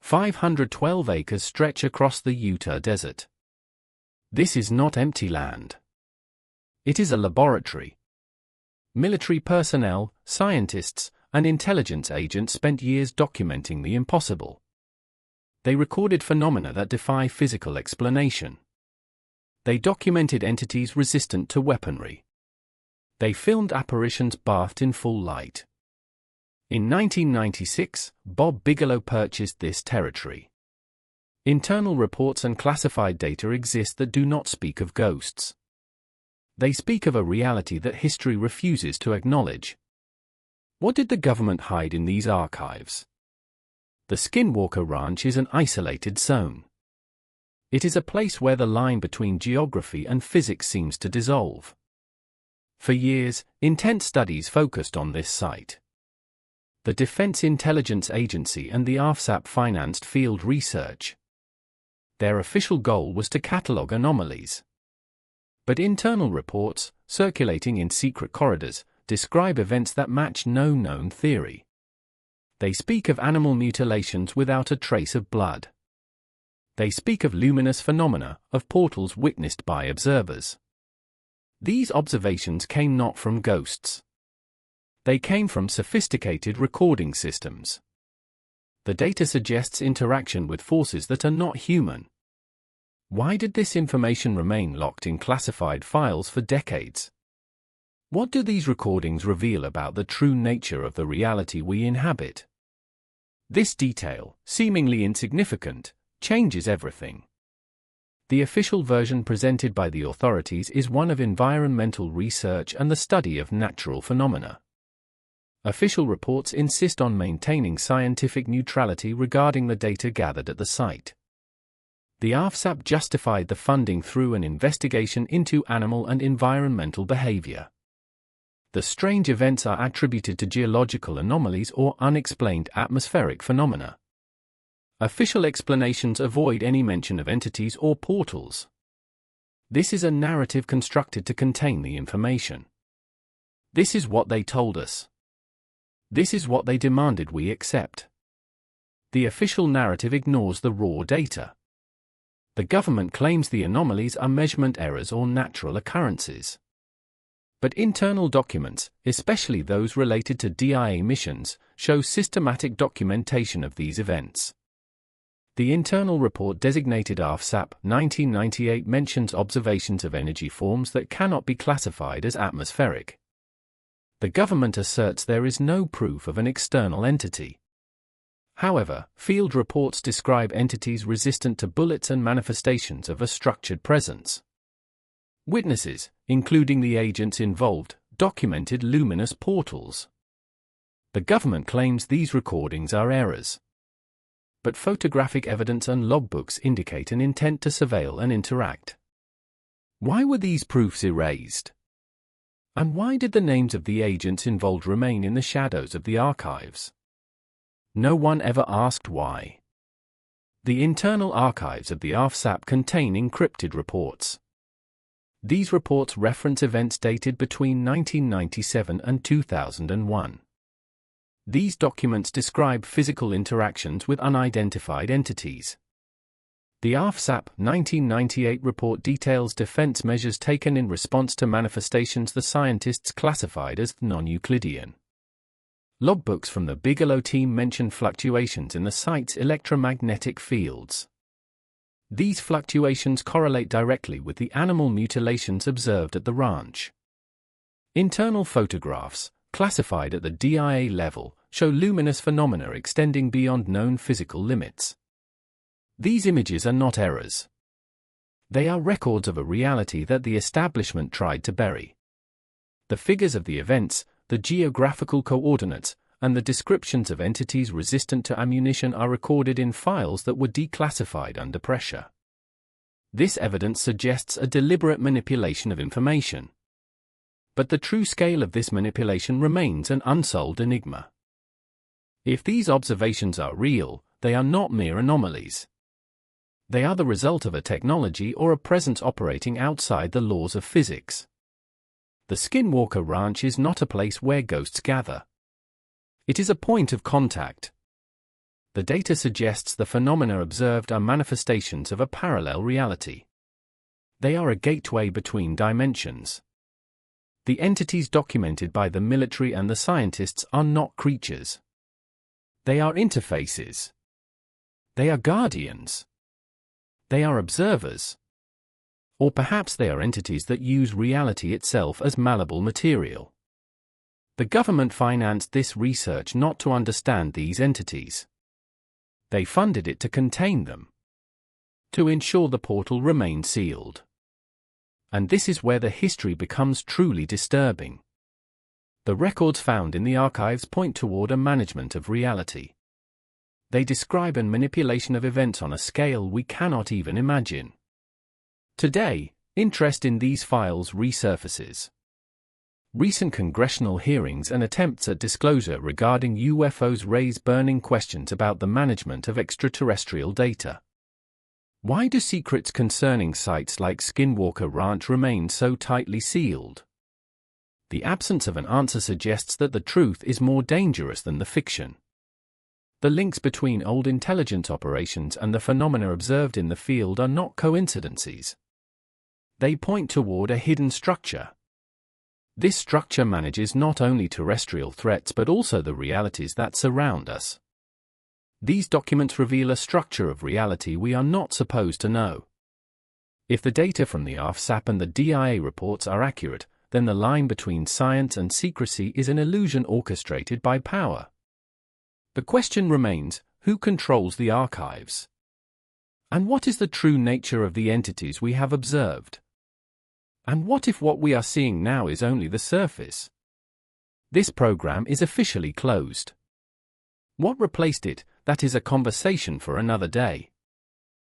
512 acres stretch across the Utah desert. This is not empty land. It is a laboratory. Military personnel, scientists, and intelligence agents spent years documenting the impossible. They recorded phenomena that defy physical explanation. They documented entities resistant to weaponry. They filmed apparitions bathed in full light. In 1996, Bob Bigelow purchased this territory. Internal reports and classified data exist that do not speak of ghosts. They speak of a reality that history refuses to acknowledge. What did the government hide in these archives? The Skinwalker Ranch is an isolated zone. It is a place where the line between geography and physics seems to dissolve. For years, intense studies focused on this site. The Defense Intelligence Agency and the AAWSAP financed field research. Their official goal was to catalog anomalies. But internal reports, circulating in secret corridors, describe events that match no known theory. They speak of animal mutilations without a trace of blood. They speak of luminous phenomena, of portals witnessed by observers. These observations came not from ghosts. They came from sophisticated recording systems. The data suggests interaction with forces that are not human. Why did this information remain locked in classified files for decades? What do these recordings reveal about the true nature of the reality we inhabit? This detail, seemingly insignificant, changes everything. The official version presented by the authorities is one of environmental research and the study of natural phenomena. Official reports insist on maintaining scientific neutrality regarding the data gathered at the site. The AAWSAP justified the funding through an investigation into animal and environmental behavior. The strange events are attributed to geological anomalies or unexplained atmospheric phenomena. Official explanations avoid any mention of entities or portals. This is a narrative constructed to contain the information. This is what they told us. This is what they demanded we accept. The official narrative ignores the raw data. The government claims the anomalies are measurement errors or natural occurrences. But internal documents, especially those related to DIA missions, show systematic documentation of these events. The internal report designated AAWSAP 1998 mentions observations of energy forms that cannot be classified as atmospheric. The government asserts there is no proof of an external entity. However, field reports describe entities resistant to bullets and manifestations of a structured presence. Witnesses, including the agents involved, documented luminous portals. The government claims these recordings are errors. But photographic evidence and logbooks indicate an intent to surveil and interact. Why were these proofs erased? And why did the names of the agents involved remain in the shadows of the archives? No one ever asked why. The internal archives of the AAWSAP contain encrypted reports. These reports reference events dated between 1997 and 2001. These documents describe physical interactions with unidentified entities. The AAWSAP 1998 report details defense measures taken in response to manifestations the scientists classified as non-Euclidean. Logbooks from the Bigelow team mention fluctuations in the site's electromagnetic fields. These fluctuations correlate directly with the animal mutilations observed at the ranch. Internal photographs, classified at the DIA level, show luminous phenomena extending beyond known physical limits. These images are not errors. They are records of a reality that the establishment tried to bury. The figures of the events, the geographical coordinates, and the descriptions of entities resistant to ammunition are recorded in files that were declassified under pressure. This evidence suggests a deliberate manipulation of information. But the true scale of this manipulation remains an unsolved enigma. If these observations are real, they are not mere anomalies. They are the result of a technology or a presence operating outside the laws of physics. The Skinwalker Ranch is not a place where ghosts gather. It is a point of contact. The data suggests the phenomena observed are manifestations of a parallel reality. They are a gateway between dimensions. The entities documented by the military and the scientists are not creatures. They are interfaces. They are guardians. They are observers. Or perhaps they are entities that use reality itself as malleable material. The government financed this research not to understand these entities. They funded it to contain them, to ensure the portal remained sealed. And this is where the history becomes truly disturbing. The records found in the archives point toward a management of reality. They describe a manipulation of events on a scale we cannot even imagine. Today, interest in these files resurfaces. Recent congressional hearings and attempts at disclosure regarding UFOs raise burning questions about the management of extraterrestrial data. Why do secrets concerning sites like Skinwalker Ranch remain so tightly sealed? The absence of an answer suggests that the truth is more dangerous than the fiction. The links between old intelligence operations and the phenomena observed in the field are not coincidences. They point toward a hidden structure. This structure manages not only terrestrial threats but also the realities that surround us. These documents reveal a structure of reality we are not supposed to know. If the data from the AAWSAP and the DIA reports are accurate, then the line between science and secrecy is an illusion orchestrated by power. The question remains, who controls the archives? And what is the true nature of the entities we have observed? And what if what we are seeing now is only the surface? This program is officially closed. What replaced it? That is a conversation for another day.